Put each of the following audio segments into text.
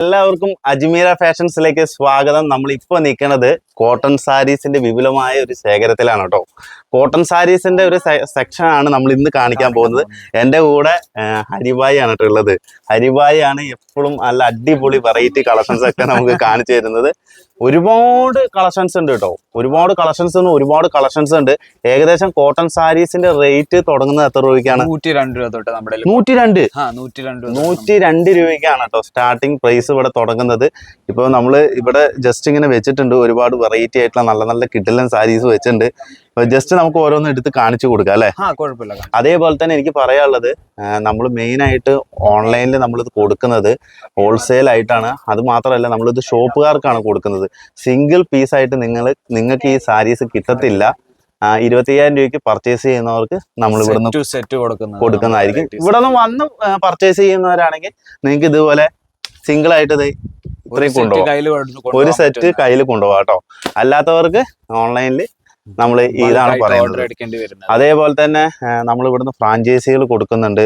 എല്ലാവർക്കും അജ്മീര ഫാഷൻസിലേക്ക് സ്വാഗതം. നമ്മളിപ്പോൾ നിൽക്കുന്നത് കോട്ടൺ സാരീസിന്റെ വിപുലമായ ഒരു ശേഖരത്തിലാണ് കേട്ടോ. കോട്ടൺ സാരീസിന്റെ ഒരു സെക്ഷനാണ് നമ്മൾ ഇന്ന് കാണിക്കാൻ പോകുന്നത്. എൻ്റെ കൂടെ ഹരിഭായി ആണ് കേട്ടോ ഉള്ളത്. ഹരിഭായി ആണ് എപ്പോഴും നല്ല അടിപൊളി വെറൈറ്റി കളക്ഷൻസ് ഒക്കെ നമുക്ക് കാണിച്ചു തരുന്നത്. ഒരുപാട് കളക്ഷൻസ് ഉണ്ട് കേട്ടോ. ഒരുപാട് കളക്ഷൻസ് ഉണ്ട്. ഏകദേശം കോട്ടൺ സാരീസിന്റെ റേറ്റ് തുടങ്ങുന്നത് എത്ര രൂപയ്ക്കാണ്? 102 രൂപ തൊട്ട് നമ്മുടെ 102 രൂപയ്ക്കാണ് കേട്ടോ സ്റ്റാർട്ടിങ് പ്രൈസ് ഇവിടെ തുടങ്ങുന്നത്. ഇപ്പോൾ നമ്മൾ ഇവിടെ ജസ്റ്റ് ഇങ്ങനെ വെച്ചിട്ടുണ്ട്. ഒരുപാട് വെറൈറ്റി ആയിട്ടുള്ള നല്ല നല്ല കിഡിലൻ സാരീസ് വെച്ചിട്ടുണ്ട്. ജസ്റ്റ് നമുക്ക് ഓരോന്ന് എടുത്ത് കാണിച്ചു കൊടുക്കാം അല്ലേ? കുഴപ്പമില്ല. അതേപോലെ തന്നെ എനിക്ക് പറയാനുള്ളത്, നമ്മൾ മെയിനായിട്ട് ഓൺലൈനിൽ നമ്മളിത് കൊടുക്കുന്നത് ഹോൾസെയിൽ ആയിട്ടാണ്. അത് മാത്രമല്ല നമ്മളിത് ഷോപ്പുകാർക്കാണ് കൊടുക്കുന്നത്. സിംഗിൾ പീസായിട്ട് നിങ്ങൾക്ക് ഈ സാരീസ് കിട്ടത്തില്ല. 25,000 രൂപയ്ക്ക് പർച്ചേസ് ചെയ്യുന്നവർക്ക് നമ്മൾ ഇവിടുന്ന് സെറ്റ് കൊടുക്കുന്നതായിരിക്കും. ഇവിടെ നിന്ന് വന്ന് പർച്ചേസ് ചെയ്യുന്നവരാണെങ്കിൽ നിങ്ങൾക്ക് ഇതുപോലെ സിംഗിൾ ആയിട്ട് ഇത്രയും കൊണ്ടുപോകാം. ഒരു സെറ്റ് കയ്യിൽ കൊണ്ടുപോകാം കേട്ടോ. അല്ലാത്തവർക്ക് ഓൺലൈനിൽ നമ്മൾ ഇതാണ് പറയുന്നത്. അതേപോലെ തന്നെ നമ്മൾ ഇവിടുന്ന് ഫ്രാഞ്ചൈസികൾ കൊടുക്കുന്നുണ്ട്.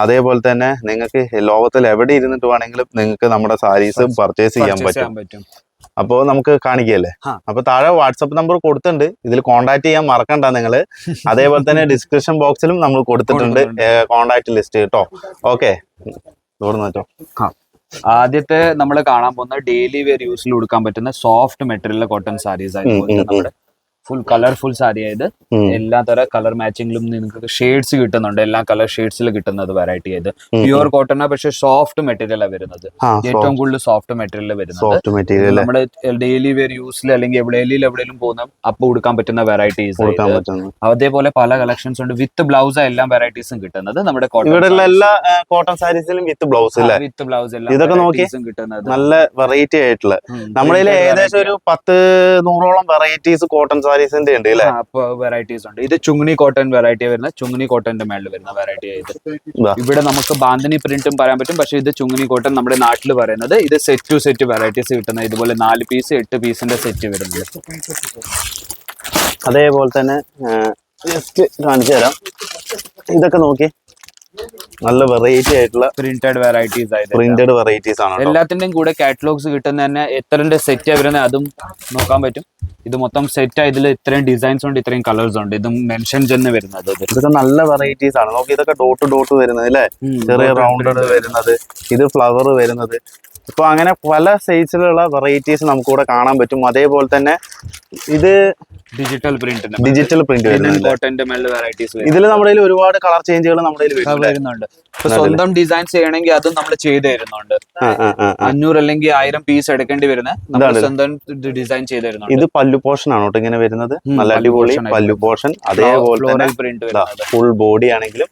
അതേപോലെ തന്നെ നിങ്ങൾക്ക് ലോകത്തിൽ എവിടെ ഇരുന്നിട്ട് വേണമെങ്കിലും നിങ്ങൾക്ക് നമ്മുടെ സാരീസ് പർച്ചേസ് ചെയ്യാൻ പറ്റും. അപ്പോൾ നമുക്ക് കാണിക്കല്ലേ? അപ്പൊ താഴെ വാട്സപ്പ് നമ്പർ കൊടുത്തിട്ടുണ്ട്. ഇതിൽ കോൺടാക്ട് ചെയ്യാൻ മറക്കണ്ട നിങ്ങള്. അതേപോലെ തന്നെ ഡിസ്ക്രിപ്ഷൻ ബോക്സിലും നമ്മൾ കൊടുത്തിട്ടുണ്ട് കോൺടാക്ട് ലിസ്റ്റ് കേട്ടോ. ഓക്കെ, തോന്നുന്നോ? ആദ്യത്തെ നമ്മൾ കാണാൻ പോകുന്ന ഡെയിലി വെയർ യൂസിൽ കൊടുക്കാൻ പറ്റുന്ന സോഫ്റ്റ് മെറ്റീരിയൽ കോട്ടൺ സാരീസ് ആയിട്ട് നമ്മുടെ ഫുൾ കളർഫുൾ സാരി ആയത് എല്ലാ തരം കളർ മാച്ചിങ്ങിലും നിങ്ങൾക്ക് ഷെയ്ഡ്സ് കിട്ടുന്നുണ്ട്. എല്ലാ കളർ ഷെയ്ഡ്സിൽ കിട്ടുന്നത് വെറൈറ്റി ആയത് പ്യുവർ കോട്ടൺ ആണ്. പക്ഷെ സോഫ്റ്റ് മെറ്റീരിയലാണ് വരുന്നത്. ഏറ്റവും കൂടുതൽ സോഫ്റ്റ് മെറ്റീരിയൽ വരുന്നത് നമ്മുടെ ഡെയിലി വെയർ യൂസിൽ അല്ലെങ്കിൽ എവിടെയെങ്കിലും പോകുന്ന അപ്പൊ കൊടുക്കാൻ പറ്റുന്ന വെറൈറ്റീസ്. അതേപോലെ പല കളക്ഷൻസ് ഉണ്ട്. വിത്ത് ബ്ലൗസ് എല്ലാം വെറൈറ്റീസും കിട്ടുന്നത് നമ്മുടെ കോട്ടൺ സാരീസിലും വിത്ത് ബ്ലൗസ് ഇതൊക്കെ കിട്ടുന്നത് നല്ല വെറൈറ്റി ആയിട്ടുള്ള നമ്മളിൽ ഏകദേശം ഒരു 10-100ഓളം വെറൈറ്റീസ് കോട്ടൺ സാരീസിന്റെ ഉണ്ട് അല്ലേ? വെറൈറ്റീസ് ഉണ്ട്. ഇത് ചുങ്നി കോട്ടൺ വെറൈറ്റി വരുന്ന ചുങ്നി കോട്ടന്റെ മേളിൽ വരുന്ന വെറൈറ്റി ആയിട്ട് ഇവിടെ നമുക്ക് ബാന്തിനി പ്രിന്റും പറയാൻ പറ്റും. പക്ഷെ ഇത് ചുങ്നി കോട്ടൺ നമ്മുടെ നാട്ടിൽ പറയുന്നത്. ഇത് സെറ്റ് ടു സെറ്റ് വെറൈറ്റീസ് കിട്ടുന്നത്. ഇതുപോലെ 4 പീസ് 8 പീസിന്റെ സെറ്റ് വരുന്നത്. അതേപോലെ തന്നെ ജസ്റ്റ് കാണിച്ചു തരാം. ഇതൊക്കെ നോക്കി നല്ല വെറൈറ്റി ആയിട്ടുള്ള പ്രിന്റഡ് വെറൈറ്റീസ് ആണ്. എല്ലാത്തിന്റെയും കൂടെ കാറ്റലോഗ്സ് കിട്ടുന്ന തന്നെ എത്രന്റെ സെറ്റ് വരുന്നത് അതും നോക്കാൻ പറ്റും. ഇത് മൊത്തം സെറ്റ് ഇതിൽ ഇത്രയും ഡിസൈൻസ് ഉണ്ട്, ഇത്രയും കളേഴ്സ് ഉണ്ട്. ഇതും മെൻഷൻ തന്നെ വരുന്നത്. ഇതൊക്കെ നല്ല വെറൈറ്റീസ് ആണ്. നോക്കി, ഇതൊക്കെ ഡോട്ട് വരുന്നത് അല്ലേ? ചെറിയ റൗണ്ടഡ് വരുന്നത്, ഇത് ഫ്ലവർ വരുന്നത്. ഇപ്പൊ അങ്ങനെ പല സൈസിലുള്ള വെറൈറ്റീസ് നമുക്ക് ഇവിടെ കാണാൻ പറ്റും. അതേപോലെ തന്നെ ഇത് ഡിജിറ്റൽ പ്രിന്റ് ഇതിൽ നമ്മുടെ ഒരുപാട് കളർ ചേഞ്ചുകൾ നമ്മുടെ വരുന്നുണ്ട്. സ്വന്തം ഡിസൈൻസ് ചെയ്യണമെങ്കിൽ അതും നമ്മൾ ചെയ്തു തരുന്നുണ്ട്. 500 അല്ലെങ്കിൽ 1000 പീസ് എടുക്കേണ്ടി വരുന്നത് സ്വന്തം ഡിസൈൻ ചെയ്ത് തരുന്നുണ്ട്. ഇത് പല്ലു പോർഷൻ ആണ് കേട്ടോ ഇങ്ങനെ വരുന്നത്. നല്ല അടിപൊളി പല്ലു പോർഷൻ. അതേപോലെ ഫുൾ ബോഡി ആണെങ്കിലും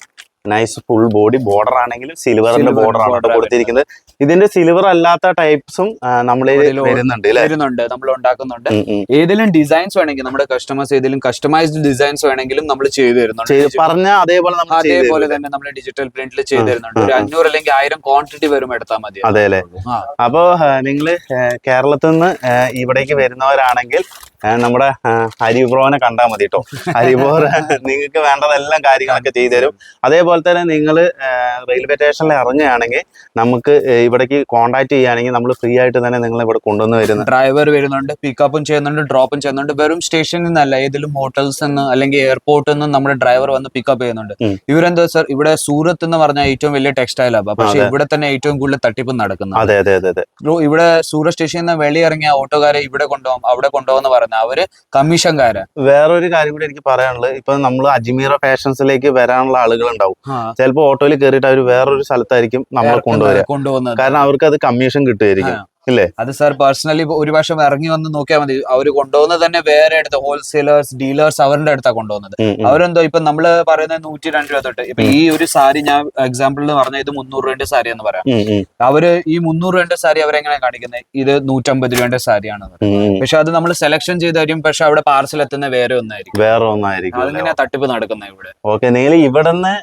നൈസ് ഫുൾ ബോഡി. ബോർഡർ ആണെങ്കിലും സിൽവറിന്റെ ബോർഡർ ആണ് കേട്ടോ കൊടുത്തിരിക്കുന്നത്. ഇതിന്റെ സിൽവർ അല്ലാത്ത ടൈപ്സും നമ്മൾ വരുന്നുണ്ട്, നമ്മൾ ഉണ്ടാക്കുന്നുണ്ട്. ഏതെങ്കിലും ഡിസൈൻസ് വേണമെങ്കിൽ നമ്മുടെ കസ്റ്റമേഴ്സ് ഏതെങ്കിലും കസ്റ്റമൈസ്ഡ് ഡിസൈൻസ് വേണമെങ്കിലും നമ്മൾ ചെയ്തു തരുന്നുണ്ട്. പറഞ്ഞ അതേപോലെ തന്നെ നമ്മൾ ഡിജിറ്റൽ പ്രിന്റിൽ ചെയ്തു തരുന്നുണ്ട്. ഒരു 500 അല്ലെങ്കിൽ 1000 ക്വാണ്ടിറ്റി വരും എടുത്താൽ മതി. അതെ അല്ലേ? അപ്പൊ നിങ്ങള് കേരളത്തിൽ നിന്ന് ഇവിടേക്ക് വരുന്നവരാണെങ്കിൽ നമ്മുടെ ഹരിബ്രോനെ കണ്ടാൽ മതി കേട്ടോ. ഹരിബ്രോ നിങ്ങൾക്ക് വേണ്ടതെല്ലാം കാര്യങ്ങളൊക്കെ ചെയ്തു തരും. അതേപോലെ തന്നെ നിങ്ങൾ റെയിൽവേ സ്റ്റേഷനിൽ ഇറങ്ങുകയാണെങ്കിൽ നമുക്ക് ഇവിടേക്ക് കോൺടാക്ട് ചെയ്യുകയാണെങ്കിൽ നമ്മൾ ഫ്രീ ആയിട്ട് തന്നെ നിങ്ങൾ ഇവിടെ കൊണ്ടുവന്ന് വരുന്നത്. ഡ്രൈവർ വരുന്നുണ്ട്, പിക്കപ്പും ചെയ്യുന്നുണ്ട്, ഡ്രോപ്പും ചെയ്യുന്നുണ്ട്. വെറും സ്റ്റേഷനിൽ നിന്നല്ല, ഏതെങ്കിലും ഹോട്ടൽസ് നിന്ന് അല്ലെങ്കിൽ എയർപോർട്ടിൽ നിന്ന് നമ്മുടെ ഡ്രൈവർ വന്ന് പിക്കപ്പ് ചെയ്യുന്നുണ്ട്. ഇവരെന്താ സർ, ഇവിടെ സൂറത്ത് എന്ന് പറഞ്ഞാൽ ഏറ്റവും വലിയ ടെക്സ്റ്റൈൽ ഹബ്. പക്ഷെ ഇവിടെ തന്നെ ഏറ്റവും കൂടുതൽ തട്ടിപ്പ് നടക്കുന്നത്. അതെ. ഇവിടെ സൂറത്ത് സ്റ്റേഷനിൽ നിന്ന് വെളിയിറങ്ങിയ ഓട്ടോക്കാരെ ഇവിടെ കൊണ്ടുപോകും, അവിടെ കൊണ്ടുപോകുന്ന പറഞ്ഞ അവര് കമ്മീഷൻകാര്. വേറൊരു കാര്യം കൂടി എനിക്ക് പറയാനുള്ളത്, ഇപ്പൊ നമ്മൾ അജ്മീറ ഫാഷൻസിലേക്ക് വരാനുള്ള ആളുകൾ ഉണ്ടാവും. ചിലപ്പോൾ ഓട്ടോയിൽ കയറിയിട്ട് അവർ വേറൊരു സ്ഥലത്തായിരിക്കും നമ്മളെ കൊണ്ടുപോകുന്നത്. കാരണം അവർക്ക് അത് കമ്മീഷൻ കിട്ടുമായിരിക്കും. അത് സാർ പേഴ്സണലി ഒരു വർഷം ഇറങ്ങി വന്ന് നോക്കിയാൽ മതി. അവര് കൊണ്ടുപോകുന്നത് തന്നെ വേറെ അടുത്ത് ഹോൾസെയിലേഴ്സ് ഡീലേഴ്സ് അവരുടെ അടുത്താണ് കൊണ്ടുപോകുന്നത്. അവരെന്തോ ഇപ്പൊ നമ്മള് പറയുന്നത് 102 രൂപ തൊട്ട്. ഇപ്പൊ ഈ ഒരു സാരി ഞാൻ എക്സാമ്പിൾ പറഞ്ഞ ഇത് 300 രൂപയുടെ സാരി എന്ന് പറയാം. അവര് ഈ 300 രൂപയുടെ സാരി അവരെങ്ങനെ കാണിക്കുന്നത് ഇത് 150 രൂപയുടെ സാരിയാണ്. പക്ഷെ അത് നമ്മൾ സെലക്ഷൻ ചെയ്ത് തരും. പക്ഷെ അവിടെ പാർസൽ എത്തുന്ന വേറെ ഒന്നായിരിക്കും. അതിങ്ങനെ തട്ടിപ്പ് നടക്കുന്നത് ഇവിടെ. ഓക്കെ, നിങ്ങൾ ഇവിടുന്ന്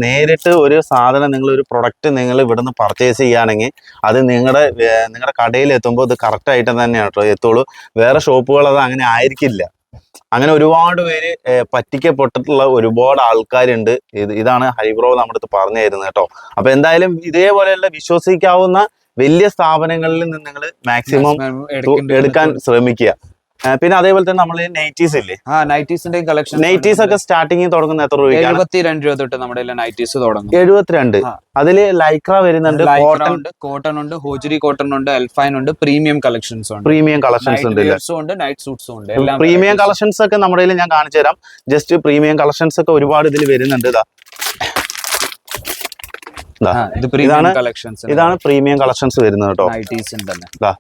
നേരിട്ട് ഒരു സാധനം, നിങ്ങൾ ഒരു പ്രൊഡക്റ്റ് നിങ്ങൾ ഇവിടുന്ന് പർച്ചേസ് ചെയ്യുകയാണെങ്കിൽ അത് നിങ്ങളുടെ കടയിൽ എത്തുമ്പോൾ ഇത് കറക്റ്റ് ആയിട്ട് തന്നെയാണ് കേട്ടോ എത്തുള്ളൂ. വേറെ ഷോപ്പുകൾ അത് അങ്ങനെ ആയിരിക്കില്ല. അങ്ങനെ ഒരുപാട് പേര് പറ്റിക്കപ്പെട്ടിട്ടുള്ള ഒരുപാട് ആൾക്കാരുണ്ട്. ഇതാണ് ഹരിബ്രോ നമ്മുടെ അടുത്ത് പറഞ്ഞു തരുന്നത് കേട്ടോ. അപ്പൊ എന്തായാലും ഇതേപോലെയുള്ള വിശ്വസിക്കാവുന്ന വലിയ സ്ഥാപനങ്ങളിൽ നിന്ന് നിങ്ങൾ മാക്സിമം എടുക്കാൻ ശ്രമിക്കുക. പിന്നെ അതേപോലെ തന്നെ നമ്മൾ നൈറ്റീസ് ഇല്ലേ, നൈറ്റീസിന്റെ കളക്ഷൻ, നൈറ്റീസ് ഒക്കെ സ്റ്റാർട്ടിങ് തുടങ്ങുന്നത് എത്ര രൂപയ്ക്കാണ്? 72 രൂപ തൊട്ട് നമ്മുടെ നൈറ്റീസ് തുടങ്ങും. 72. അതില് ലൈക്ര വരുന്നുണ്ട്, കോട്ടൺ ഉണ്ട്, ഹോജരി കോട്ടൺ ഉണ്ട്, എൽഫൈൻ ഉണ്ട്, പ്രീമിയം കളക്ഷൻസ് ഉണ്ട്. പ്രീമിയം കളക്ഷൻസ് ഉണ്ട്, നൈറ്റ് സൂട്ട്സും ഉണ്ട്. പ്രീമിയം കളക്ഷൻസ് ഒക്കെ നമ്മുടെ കയ്യിൽ ഞാൻ കാണിച്ചു തരാം. ജസ്റ്റ് പ്രീമിയം കളക്ഷൻസ് ഒക്കെ ഒരുപാട് ഇതിൽ വരുന്നുണ്ട്. ഇതാണ് പ്രീമിയം കളക്ഷൻസ് വരുന്നത് കേട്ടോ.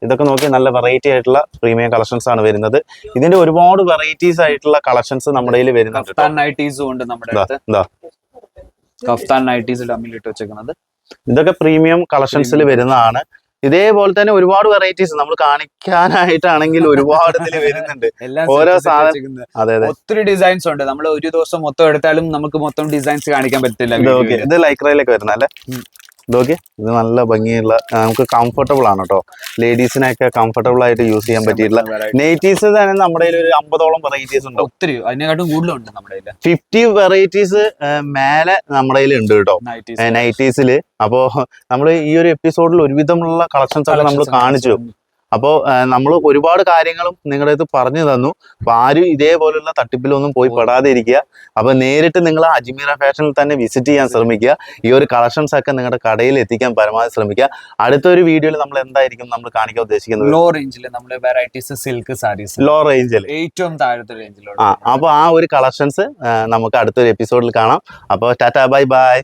ഇതൊക്കെ നോക്കി നല്ല വെറൈറ്റി ആയിട്ടുള്ള പ്രീമിയം കളക്ഷൻസ് ആണ് വരുന്നത്. ഇതിന്റെ ഒരുപാട് വെറൈറ്റീസ് ആയിട്ടുള്ള കളക്ഷൻസ് നമ്മുടെ കയ്യിൽ വരുന്നുണ്ട്. ഇതൊക്കെ പ്രീമിയം കളക്ഷൻസിൽ വരുന്നതാണ്. ഇതേപോലെ തന്നെ ഒരുപാട് വെറൈറ്റീസ് നമ്മൾ കാണിക്കാനായിട്ടാണെങ്കിൽ ഒരുപാട് ഇതിൽ വരുന്നുണ്ട്. ഓരോ സാധനം, അതെ അതെ, ഒത്തിരി ഡിസൈൻസ് ഉണ്ട്. നമ്മൾ ഒരു ദിവസം മൊത്തം എടുത്താലും നമുക്ക് മൊത്തം ഡിസൈൻസ് കാണിക്കാൻ പറ്റില്ല. ഇത് ലൈക്രയിലൊക്കെ വരുന്ന അല്ലേ? ഇതൊക്കെ ഇത് നല്ല ഭംഗിയുള്ള, നമുക്ക് കംഫർട്ടബിൾ ആണ് കേട്ടോ. ലേഡീസിനൊക്കെ കംഫർട്ടബിൾ ആയിട്ട് യൂസ് ചെയ്യാൻ പറ്റിയിട്ടുള്ള നൈറ്റീസ് തന്നെ നമ്മുടെ കയ്യിൽ ഒരു 50ഓളം വെറൈറ്റീസ് ഉണ്ട്. ഒത്തിരി, അതിനെക്കാട്ടും കൂടുതലുണ്ട് നമ്മുടെ കയ്യിൽ. 50 വെറൈറ്റീസ് മേലെ നമ്മുടെ കയ്യിൽ ഉണ്ട് കേട്ടോ നൈറ്റീസിൽ. അപ്പോ നമ്മൾ ഈ ഒരു എപ്പിസോഡിൽ ഒരുവിധമുള്ള കളക്ഷൻസ് ഒക്കെ നമ്മൾ കാണിച്ചു. അപ്പോൾ നമ്മൾ ഒരുപാട് കാര്യങ്ങളും നിങ്ങളുടെ അടുത്ത് പറഞ്ഞു തന്നു. അപ്പൊ ആരും ഇതേപോലുള്ള തട്ടിപ്പിലൊന്നും പോയി പെടാതെ ഇരിക്കുക. അപ്പൊ നേരിട്ട് നിങ്ങൾ അജ്മീറ ഫാഷനിൽ തന്നെ വിസിറ്റ് ചെയ്യാൻ ശ്രമിക്കുക. ഈ ഒരു കളക്ഷൻസ് ഒക്കെ നിങ്ങളുടെ കടയിൽ എത്തിക്കാൻ പരമാവധി ശ്രമിക്കുക. അടുത്തൊരു വീഡിയോയിൽ നമ്മൾ എന്തായിരിക്കും നമ്മൾ കാണിക്കാൻ ഉദ്ദേശിക്കുന്നത്? ലോ റേഞ്ചിൽ നമ്മുടെ വെറൈറ്റീസ് സിൽക്ക് സാരീസ്, ലോ റേഞ്ചിൽ, ഏറ്റവും താഴത്തെ റേഞ്ചിലുള്ള. അപ്പൊ ആ ഒരു കളക്ഷൻസ് നമുക്ക് അടുത്തൊരു എപ്പിസോഡിൽ കാണാം. അപ്പോൾ ടാറ്റാ, ബൈ ബൈ.